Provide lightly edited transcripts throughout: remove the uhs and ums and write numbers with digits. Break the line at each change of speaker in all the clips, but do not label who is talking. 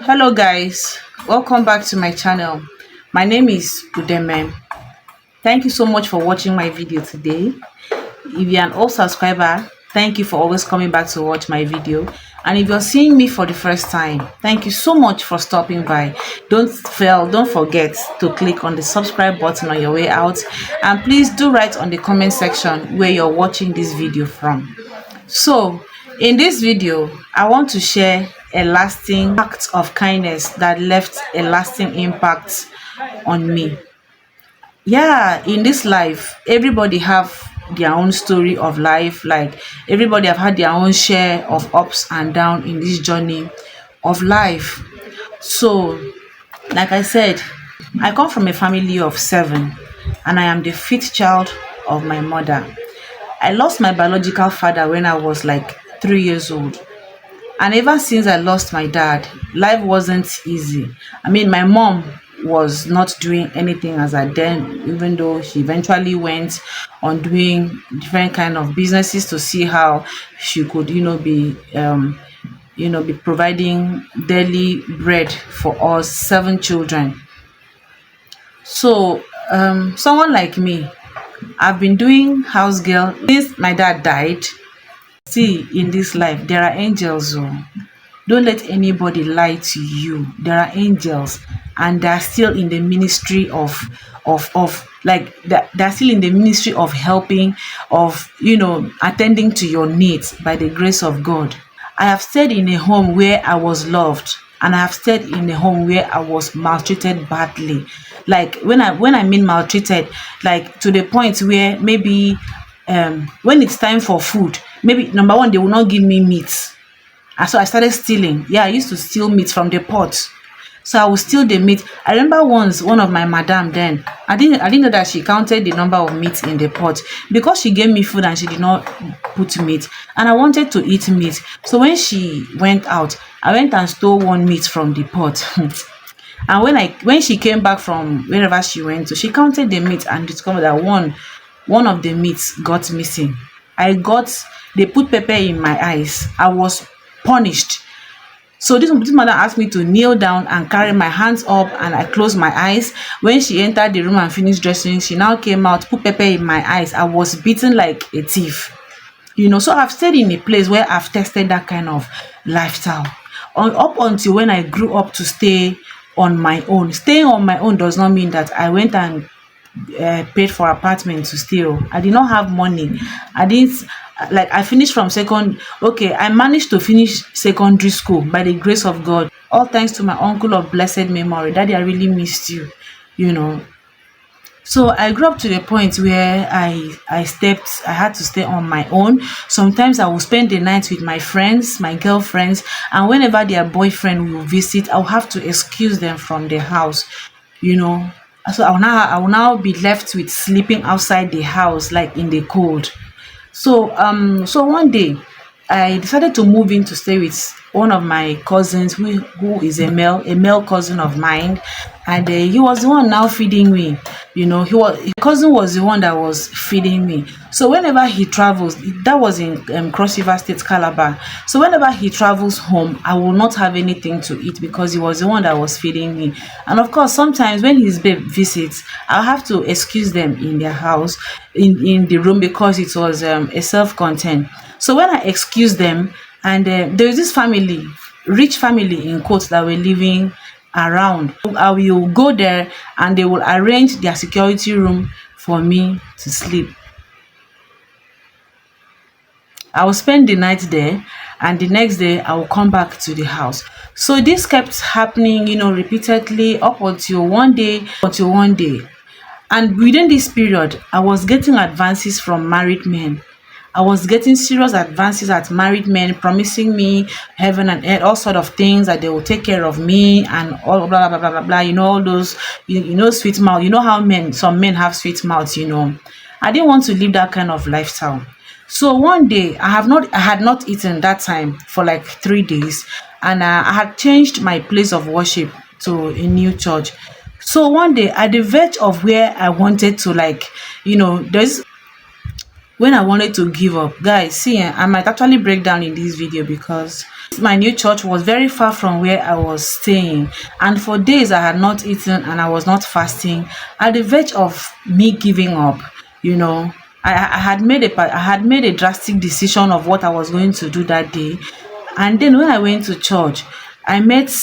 Hello guys, welcome back to my channel. My name is Udeme. Thank you so much for watching my video today. If you're an old subscriber, thank you for always coming back to watch my video. And if you're seeing me for the first time, thank you so much for stopping by. Don't forget to click on the subscribe button on your way out, and please do write on the comment section where you're watching this video from. So, in this video, I want to share a lasting act of kindness that left a lasting impact on me. Yeah, in this life, everybody have their own story of life. Like everybody have had their own share of ups and down in this journey of life. So, like I said, I come from a family of seven, and I am the fifth child of my mother. I lost my biological father when I was like 3 years old. And ever since I lost my dad, life wasn't easy. I mean, my mom was not doing anything as a then, even though she eventually went on doing different kind of businesses to see how she could, be providing daily bread for us seven children. So, someone like me, I've been doing house girl since my dad died. See, in this life, there are angels. Oh. Don't let anybody lie to you. There are angels, and they're still in the ministry of like they're still in the ministry of helping, of attending to your needs by the grace of God. I have stayed in a home where I was loved, and I have stayed in a home where I was maltreated badly. Like when I mean maltreated, like to the point where maybe when it's time for food, maybe number one, they will not give me meat. And so I started stealing. Yeah, I used to steal meat from the pot. So I would steal the meat. I remember once one of my madam then, I didn't know that she counted the number of meat in the pot because she gave me food and she did not put meat. And I wanted to eat meat. So when she went out, I went and stole one meat from the pot. And when she came back from wherever she went to, she counted the meat and discovered that one of the meats got missing. I got they put pepper in my eyes. I was punished. So this mother asked me to kneel down and carry my hands up, and I closed my eyes. When she entered the room and finished dressing, she now came out, put pepper in my eyes. I was beaten like a thief. So I've stayed in a place where I've tested that kind of lifestyle. Up until when I grew up to stay on my own. Staying on my own does not mean that I went and paid for apartment to stay. Oh. I did not have money. I didn't like I finished from second. Okay, I managed to finish secondary school by the grace of God. All thanks to my uncle of blessed memory. Daddy, I really missed you. You know. So I grew up to the point where I had to stay on my own. Sometimes I will spend the night with my friends, my girlfriends, and whenever their boyfriend will visit, I'll have to excuse them from the house, you know. So I will now be left with sleeping outside the house, like in the cold. So one day I decided to move in to stay with one of my cousins who is a male cousin of mine, and he was the one now feeding me. His cousin was the one that was feeding me. So whenever he travels, that was in Cross River State, Calabar. So whenever he travels home, I will not have anything to eat because he was the one that was feeding me. And of course, sometimes when his babe visits, I'll have to excuse them in their house, in the room, because it was a self-contained. So when I excused them, and there is this family, rich family in quotes, that were living around. I will go there and they will arrange their security room for me to sleep. I will spend the night there, and the next day I will come back to the house. So this kept happening, repeatedly up until one day. And within this period, I was getting advances from married men. I was getting serious advances at married men promising me heaven and earth, all sort of things, that they will take care of me and all blah blah blah blah blah. All those sweet mouth. You know how some men have sweet mouth. I didn't want to live that kind of lifestyle. So one day I had not eaten that time for like 3 days, and I had changed my place of worship to a new church. So one day, at the verge of where I wanted to, like, there's when I wanted to give up. Guys, see, I might actually break down in this video because my new church was very far from where I was staying, and for days I had not eaten and I was not fasting, at the verge of me giving up. You know, I had made a drastic decision of what I was going to do that day. And then when I went to church, I met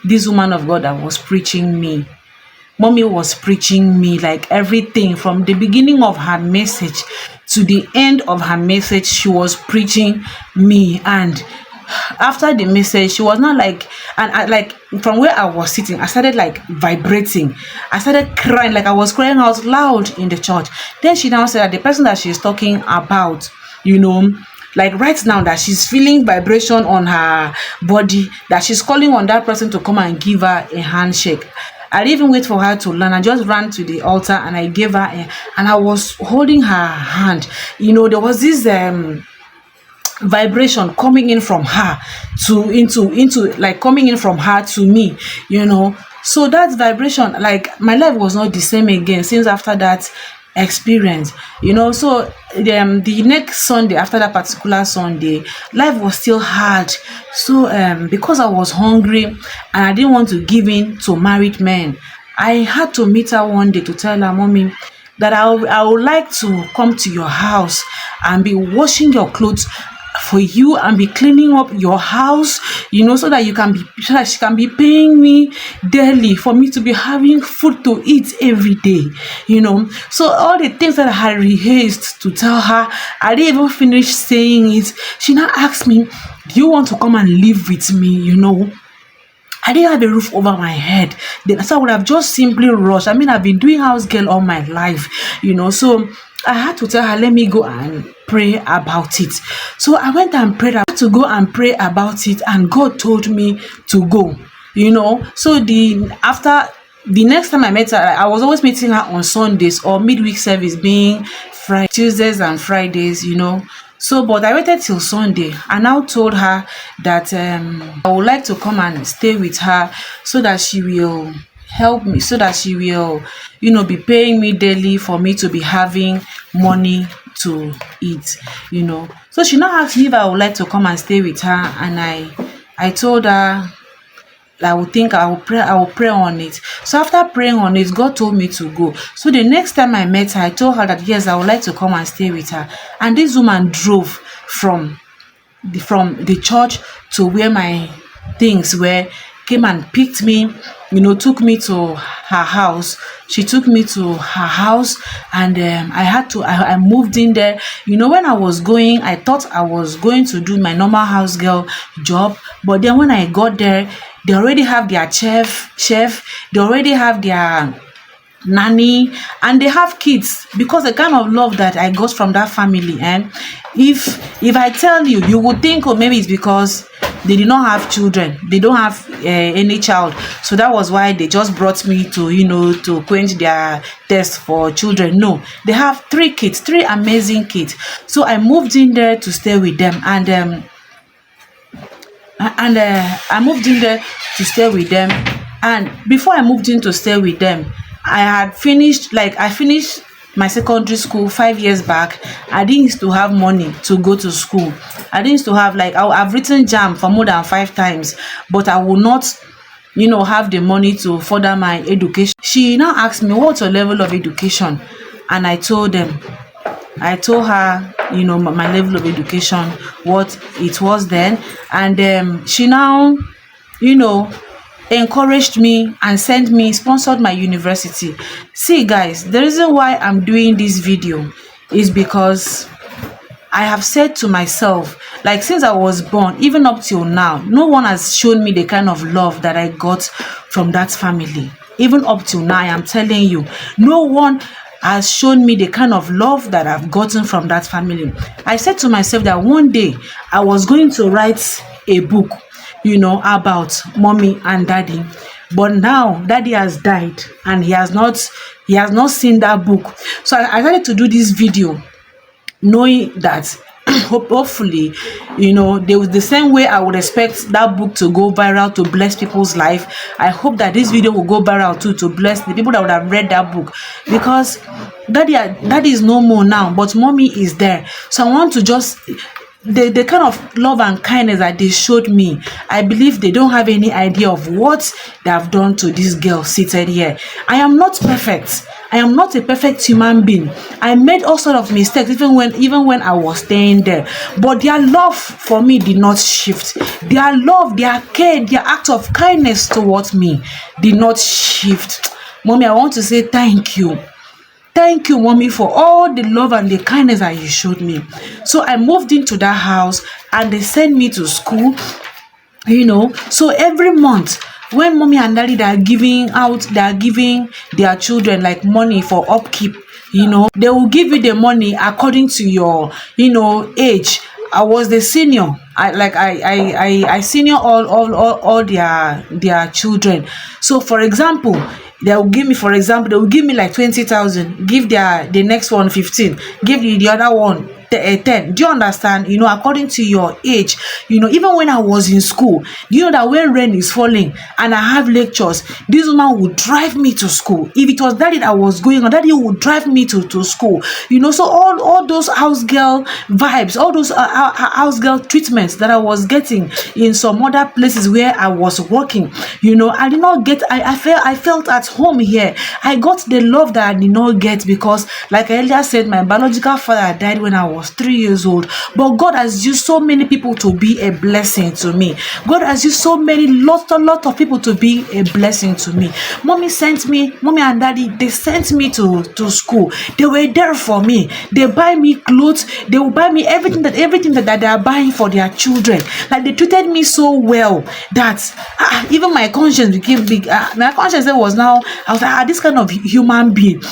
this woman of God that was preaching me. Mommy was preaching me like everything from the beginning of her message to the end of her message. She was preaching me, and after the message, she was not like, and I like from where I was sitting, I started like vibrating. I started crying, like I was crying out loud in the church. Then she now said that the person that she's talking about, you know, like right now that she's feeling vibration on her body, that she's calling on that person to come and give her a handshake. I didn't even wait for her to learn. I just ran to the altar and I gave her and I was holding her hand. You know, there was this vibration coming in from her to into like coming in from her to me, you know. So that vibration, like my life was not the same again since after that experience, you know. So the next Sunday, after that particular Sunday, life was still hard. So because I was hungry and I didn't want to give in to married men, I had to meet her one day to tell her, mommy, that I would like to come to your house and be washing your clothes for you and be cleaning up your house, you know, so that so that she can be paying me daily for me to be having food to eat every day, you know. So all the things that I had rehearsed to tell her, I didn't even finish saying it. She now asked me, do you want to come and live with me, you know? I didn't have a roof over my head. Then so I would have just simply rushed. I mean, I've been doing house girl all my life, you know. So I had to tell her, let me go and pray about it. So I went and prayed. I had to go and pray about it, and God told me to go, you know. So after the next time I met her, I was always meeting her on Sundays or midweek service being Friday, Tuesdays and Fridays, you know. So, but I waited till Sunday. I now told her that I would like to come and stay with her so that she will help me, so that she will, you know, be paying me daily for me to be having money to eat, you know. So she now asked me if I would like to come and stay with her, and I told her I will pray on it. So after praying on it, God told me to go. So the next time I met her, I told her that yes, I would like to come and stay with her. And this woman drove from the church to where my things were, came and picked me, you know, took me to her house. She took me to her house, and I moved in there. You know, when I was going, I thought I was going to do my normal house girl job, but then when I got there, they already have their chef, they already have their nanny, and they have kids, because the kind of love that I got from that family, and if I tell you, you would think, oh, maybe it's because they did not have children, they don't have any child, so that was why they just brought me to, you know, to quench their thirst for children. No, they have 3 kids, 3 amazing kids. So I moved in there to stay with them, and I moved in there to stay with them. And before I moved in to stay with them, I finished my secondary school 5 years back. I didn't used to have money to go to school. I didn't used to have, like, I've written JAM for more than 5 times, but I will not, you know, have the money to further my education. She now asked me, what's your level of education? And I told her, you know, my level of education, what it was then. And she now, you know, encouraged me and sponsored my university. See guys, the reason why I'm doing this video is because I have said to myself, like, since I was born, even up till now, no one has shown me the kind of love that I got from that family. Even up till now, I am telling you, no one has shown me the kind of love that I've gotten from that family. I said to myself that one day I was going to write a book, you know, about mommy and daddy. But now daddy has died and he has not seen that book. So I started to do this video knowing that hopefully, the same way I would expect that book to go viral to bless people's life. I hope that this video will go viral too, to bless the people that would have read that book, because daddy is no more now, but mommy is there. So I want to just, the kind of love and kindness that they showed me, I believe they don't have any idea of what they have done to this girl seated here. I am not perfect. I am not a perfect human being. I made all sort of mistakes even when I was staying there. But their love for me did not shift. Their love, their care, their act of kindness towards me did not shift. Mommy, I want to say thank you. Thank you, mommy, for all the love and the kindness that you showed me. So I moved into that house and they sent me to school. So every month when mommy and daddy they are giving their children like money for upkeep. They will give you the money according to your age. I was the senior. I senior all their children. So for example, they will give me like 20,000, give the next one 15, give the other one 10. Do you understand? According to your age. Even when I was in school, do you know that when rain is falling and I have lectures, this woman would drive me to school. If it was daddy that was going on, daddy would drive me to school. So all those house girl vibes, all those house girl treatments that I was getting in some other places where I was working, I did not get. I felt at home here. I got the love that I did not get because, like I earlier said, my biological father died when I was 3 years old. But God has used so many people to be a blessing to me. God has used so many lot of people to be a blessing to me. Mommy and daddy, they sent me to school. They were there for me. They buy me clothes. They will buy me everything that they are buying for their children. Like, they treated me so well that even my conscience became big. My conscience was now, I was like, this kind of human being.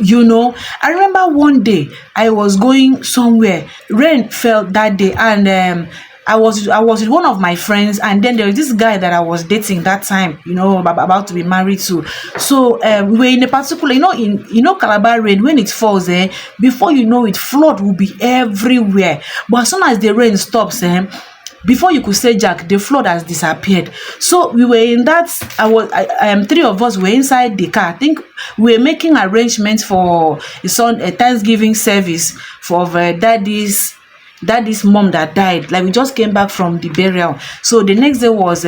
I remember one day I was going somewhere. Rain fell that day, and I was with one of my friends, and then there was this guy that I was dating that time, about to be married to. So we were in a particular, in Calabar rain, when it falls, before you know it, flood will be everywhere. But as soon as the rain stops, before you could say jack, the flood has disappeared. So we were in that. Three of us were inside the car. I think we were making arrangements for a Thanksgiving service for daddy's mom that died. Like, we just came back from the burial. So the next day was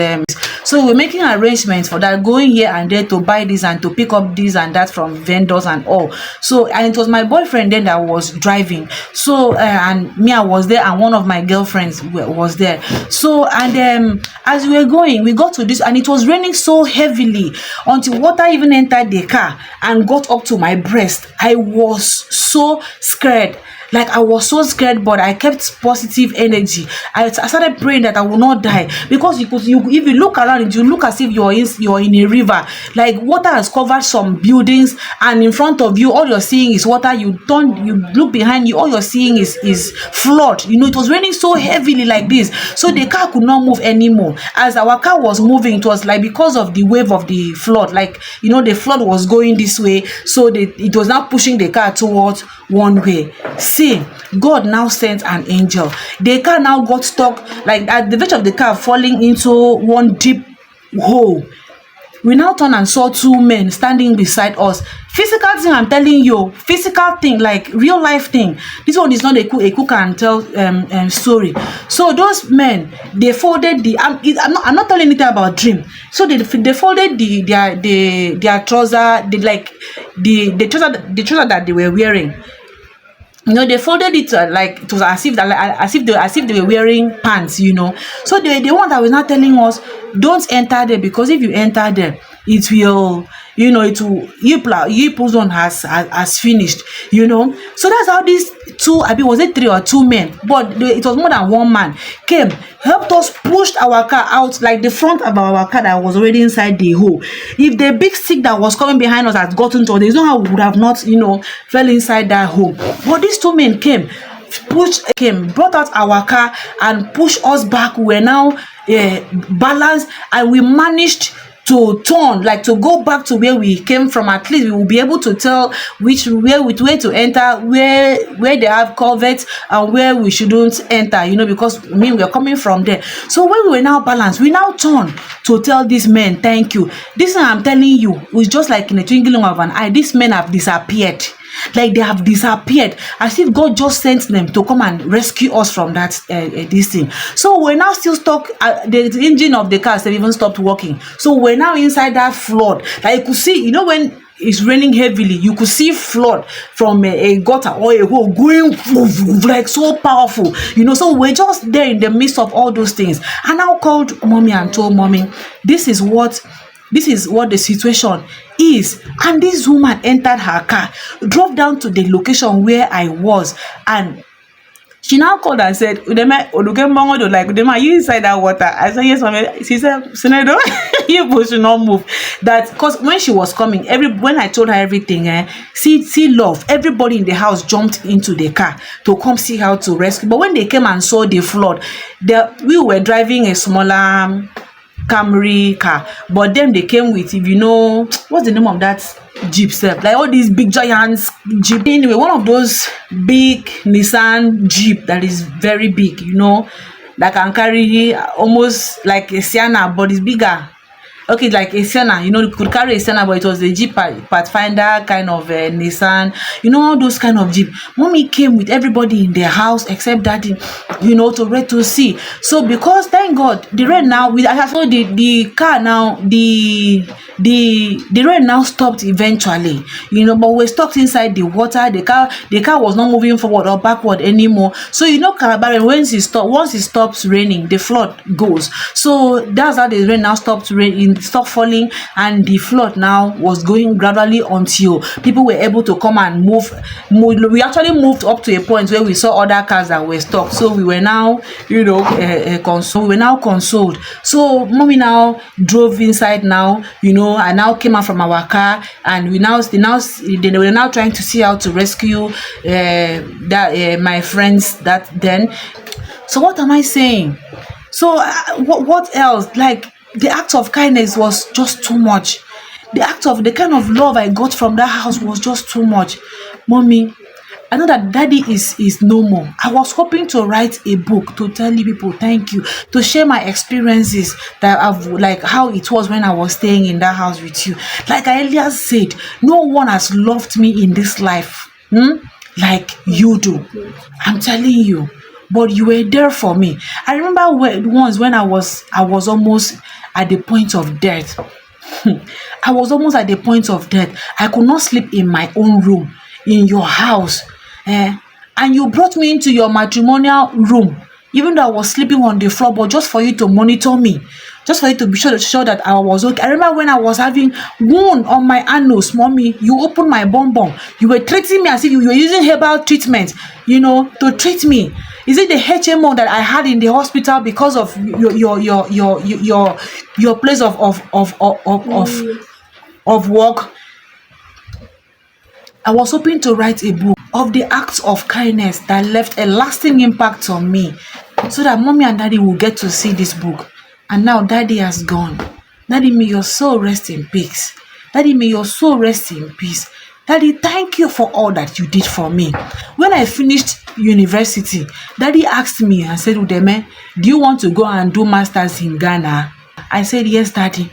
so we're making arrangements for that, going here and there to buy this and to pick up this and that from vendors and all. So, and it was my boyfriend then that was driving. So and me, I was there, and one of my girlfriends was there. So, and as we were going, we got to this, and it was raining so heavily until water even entered the car and got up to my breast. I was so scared. Like, I was so scared, but I kept positive energy. I started praying that I will not die, because if you look around, you look as if you're in a river. Like, water has covered some buildings, and in front of you, all you're seeing is water. You look behind you, all you're seeing is flood. It was raining so heavily like this, so the car could not move anymore. As our car was moving, it was like because of the wave of the flood. Like, the flood was going this way, so it was now pushing the car towards one way. See, God now sent an angel. The car now got stuck, like at the verge of the car falling into one deep hole. We now turned and saw two men standing beside us. Physical thing, I'm telling you, physical thing, like real life thing. This one is not a cook and tell story. So those men, they folded I'm not telling anything about dream. So they folded their trouser, the trouser that they were wearing. They folded it like it was as if they were wearing pants. So the one that was not telling us, don't enter there, because if you enter there, it will, Yipu's one has finished. So that's how these two, was it 3 or 2 men, but it was more than one man, came, helped us, pushed our car out, like the front of our car that was already inside the hole. If the big stick that was coming behind us had gotten to us, there's no how we would have not, fell inside that hole. But these 2 men came, brought out our car and pushed us back. We were now balanced, and we managed to turn, like to go back to where we came from. At least we will be able to tell which way to enter, where they have covered and where we shouldn't enter, because I mean we are coming from there. So when we were now balanced, we now turn to tell these men thank you. This thing I'm telling you is just like in a twinkling of an eye. These men have disappeared. Like they have disappeared, as if God just sent them to come and rescue us from that this thing. So we're now still stuck. The engine of the car has even stopped working. So we're now inside that flood. Like you could see, when it's raining heavily, you could see flood from a gutter or a hole going like so powerful. So we're just there in the midst of all those things. And now called mommy and told mommy, this is what the situation is. And this woman entered her car, drove down to the location where I was, and she now called and said, Udeme, like, Udeme, are you inside that water? I said, yes, mommy. She said, Senedo, you both should not move. That, because when she was coming, when I told her everything, see love, everybody in the house jumped into the car to come see how to rescue. But when they came and saw the flood, we were driving a smaller Camry car, but then they came with, if you know, what's the name of that Jeep set? Like all these big giants Jeep. Anyway, one of those big Nissan Jeep that is very big, that can carry almost like a Sienna, but it's bigger. Okay, like a Sienna, you could carry a Sienna, but it was a Jeep Pathfinder kind of Nissan, all those kind of Jeep. Mommy came with everybody in their house except daddy, to see. So because thank God the rain now, I saw the car now, the rain now stopped eventually, but we're stuck inside the water. The car was not moving forward or backward anymore. So Calabar, once it stops raining, the flood goes. So that's how the rain now stopped raining, stopped falling, and the flood now was going gradually until people were able to come and move. We actually moved up to a point where we saw other cars that were stuck. So we were now, consoled. We were now consoled. So mommy now drove inside now, I now came out from our car, and they were now trying to see how to rescue my friends that then. So what am I saying? So what else? Like the act of kindness was just too much. The kind of love I got from that house was just too much. Mommy, I know that daddy is no more. I was hoping to write a book to tell you people thank you, to share my experiences that I've, like how it was when I was staying in that house with you. Like I earlier said, no one has loved me in this life like you do. I'm telling you. But you were there for me. I remember once when I was almost at the point of death. I was almost at the point of death. I could not sleep in my own room, in your house. And you brought me into your matrimonial room, even though I was sleeping on the floor, but just for you to monitor me, just for you to be sure that I was okay. I remember when I was having wound on my anus, mommy, you opened my bum bum. You were treating me as if you were using herbal treatment, to treat me. Is it the HMO that I had in the hospital because of your place of work? I was hoping to write a book of the acts of kindness that left a lasting impact on me, so that mommy and daddy will get to see this book. And now daddy has gone. Daddy, may your soul rest in peace. Daddy, may your soul rest in peace. Daddy, thank you for all that you did for me. When I finished university, daddy asked me and said, Udeme, do you want to go and do masters in Ghana? I said, yes, daddy.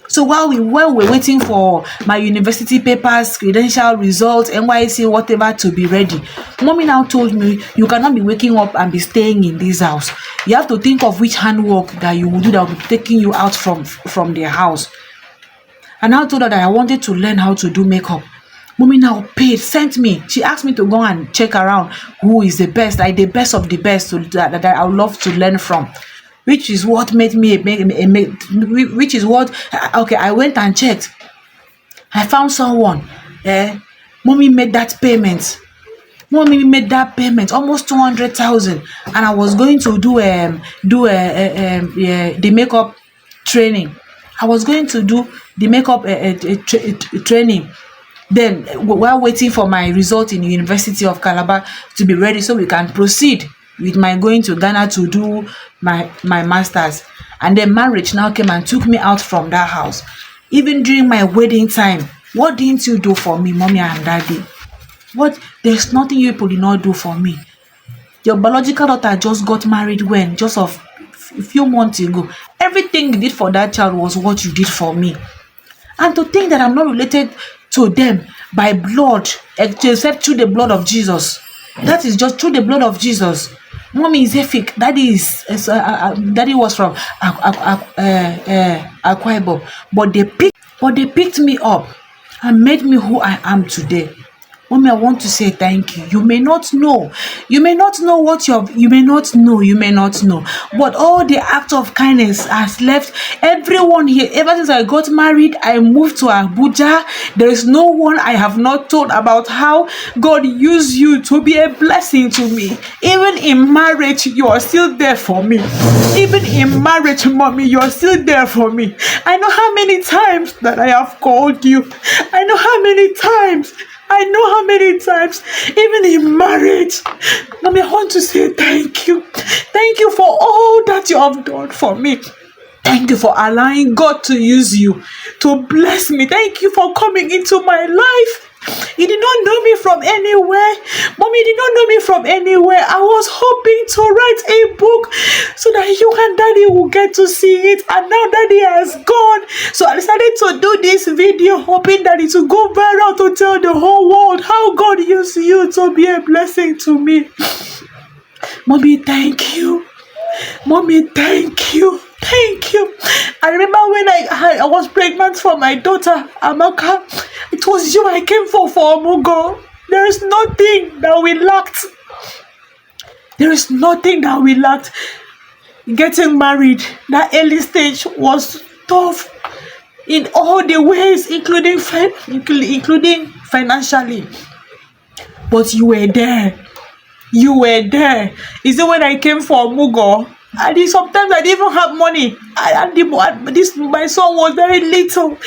So while we're waiting for my university papers, credential results, NYC, whatever to be ready, mommy now told me, you cannot be waking up and be staying in this house. You have to think of which handwork that you will do that will be taking you out from their house. And I told her that I wanted to learn how to do makeup. Mommy now sent me. She asked me to go and check around who is the best, like the best of the best that I would love to learn from. Which is what made me which is what, okay, I went and checked. I found someone. Mommy made that payment. Mommy made that payment, almost 200,000, and I was going to do the makeup training. I was going to do the makeup training. Then while waiting for my result in the University of Calabar to be ready, so we can proceed with my going to Ghana to do my masters. And then marriage now came and took me out from that house. Even during my wedding time, what didn't you do for me, mommy and daddy? What? There's nothing you people did not do for me. Your biological daughter just got married when? Just a few months ago. Everything you did for that child was what you did for me. And to think that I'm not related to them by blood, except through the blood of Jesus. That is just through the blood of Jesus. Mommy is Efik. Daddy was from Akwa Ibom. But they picked me up and made me who I am today. Mommy, I want to say thank you. You may not know. You may not know what you may not know. But all the act of kindness has left everyone here. Ever since I got married, I moved to Abuja. There is no one I have not told about how God used you to be a blessing to me. Even in marriage, you are still there for me. Even in marriage, mommy, you are still there for me. I know how many times that I have called you. I know how many times, even in marriage. Mommy, I want to say thank you. Thank you for all that you have done for me. Thank you for allowing God to use you to bless me. Thank you for coming into my life. You did not know me from anywhere. Mommy, you did not know me from anywhere. I was hoping to write a book so that you and daddy will get to see it. And now daddy has gone. So I decided to do this video, hoping that it will go viral to tell the whole world how God used you to be a blessing to me. Mommy, thank you. Mommy, thank you. Thank you. I remember when I was pregnant for my daughter, Amaka. It was you I came for Omugo. There is nothing that we lacked. There is nothing that we lacked. Getting married, that early stage was tough in all the ways, including financially. But you were there. You were there. Is it when I came for Omugo? Sometimes I didn't even have money. My son was very little.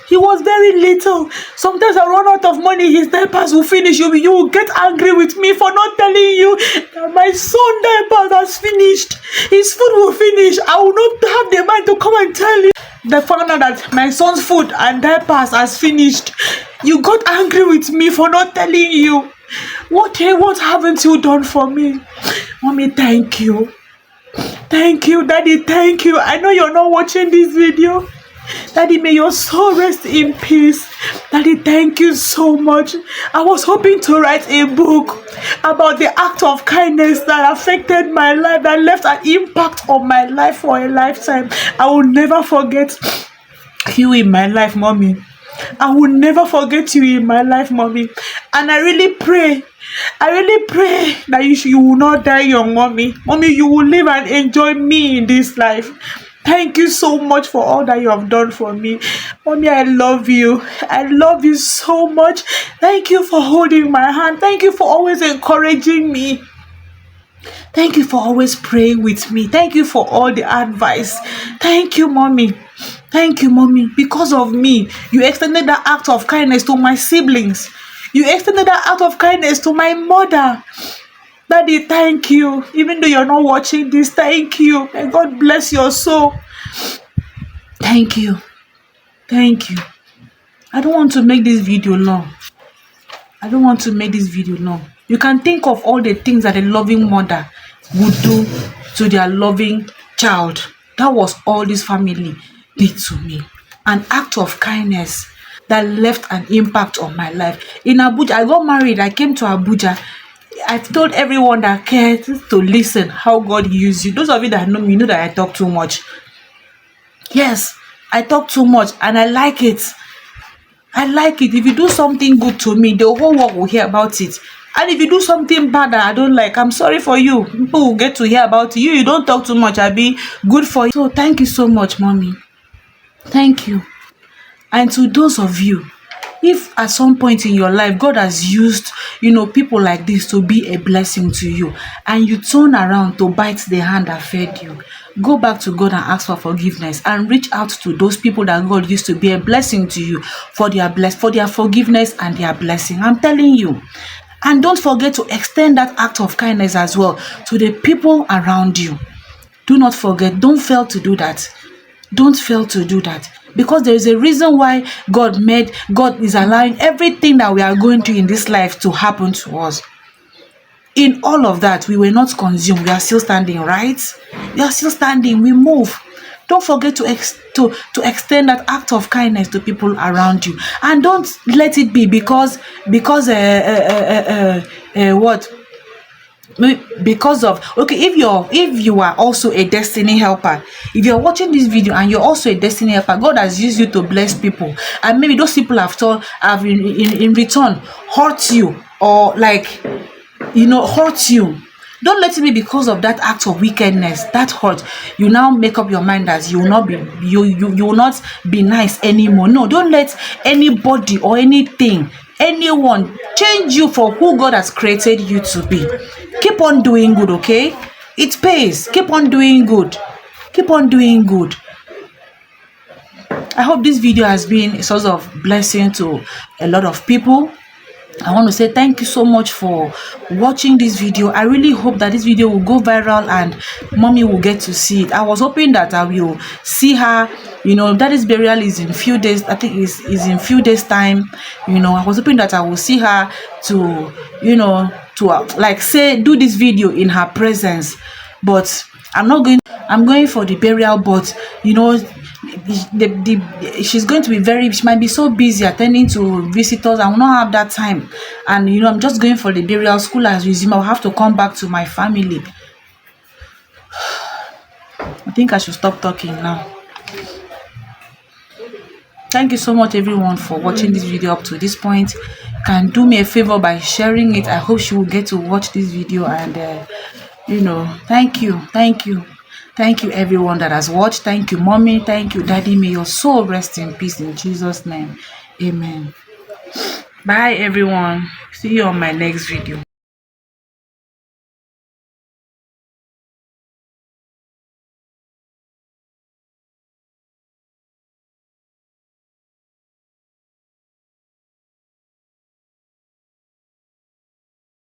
He was very little. Sometimes I run out of money. His diapers will finish. You will get angry with me for not telling you that my son diapers has finished. His food will finish. I will not have the mind to come and tell you. The found out that my son's food and diapers has finished. You got angry with me for not telling you. What haven't you done for me? Mommy, thank you. Thank you, daddy, thank you. I know you're not watching this video. Daddy, may your soul rest in peace. Daddy, thank you so much. I was hoping to write a book about the act of kindness that affected my life, that left an impact on my life for a lifetime. I will never forget you in my life, mommy. I will never forget you in my life, mommy. And I really pray that you will not die young, mommy. Mommy, you will live and enjoy me in this life. Thank you so much for all that you have done for me. Mommy, I love you. I love you so much. Thank you for holding my hand. Thank you for always encouraging me. Thank you for always praying with me. Thank you for all the advice. Thank you, mommy. Thank you, mommy. Because of me, you extended that act of kindness to my siblings. You extended that act of kindness to my mother. Daddy, thank you. Even though you're not watching this, thank you. May God bless your soul. Thank you. Thank you. I don't want to make this video long. You can think of all the things that a loving mother would do to their loving child. That was all this family did to me. An act of kindness that left an impact on my life. In Abuja, I got married. I came to Abuja. I've told everyone that cares to listen how God used you. Those of you that know me know that I talk too much. Yes, I talk too much and I like it. If you do something good to me, the whole world will hear about it. And if you do something bad that I don't like, I'm sorry for you. People will get to hear about you. You don't talk too much. I'll be good for you. So thank you so much, mommy. Thank you. And to those of you, if at some point in your life God has used, people like this to be a blessing to you, and you turn around to bite the hand that fed you, go back to God and ask for forgiveness and reach out to those people that God used to be a blessing to you for their forgiveness and their blessing. I'm telling you. And don't forget to extend that act of kindness as well to the people around you. Do not forget. Don't fail to do that. Don't fail to do that, because there is a reason why God is allowing everything that we are going through in this life to happen to us. In all of that, we were not consumed. We are still standing, right? We are still standing. We move. Don't forget to extend that act of kindness to people around you, and don't let it be what because of, okay, if you are also a destiny helper, if you're watching this video and you're also a destiny helper, God has used you to bless people, and maybe those people have in return hurt you, or like, hurt you. Don't let it be because of that act of wickedness, that hurt, you now make up your mind that you will not be you will not be nice anymore. No, don't let anybody or anyone change you for who God has created you to be. Keep on doing good, okay? It pays. Keep on doing good. Keep on doing good. I hope this video has been a source of blessing to a lot of people. I want to say thank you so much for watching this video. I really hope that this video will go viral and mommy will get to see it. I was hoping that I will see her. Daddy's burial is in few days. I think is in few days time. I was hoping that I will see her to like say do this video in her presence, but I'm going for the burial, but she's going to be she might be so busy attending to visitors. I will not have that time, and I'm just going for the burial. School has resumed. I'll have to come back to my family. I think I should stop talking now. Thank you so much everyone for watching this video up to this point. Can do me a favor by sharing it. I hope she will get to watch this video, and thank you everyone that has watched. Thank you mommy, thank you daddy. May your soul rest in peace in Jesus' name. Amen. Bye everyone. See you on my next video.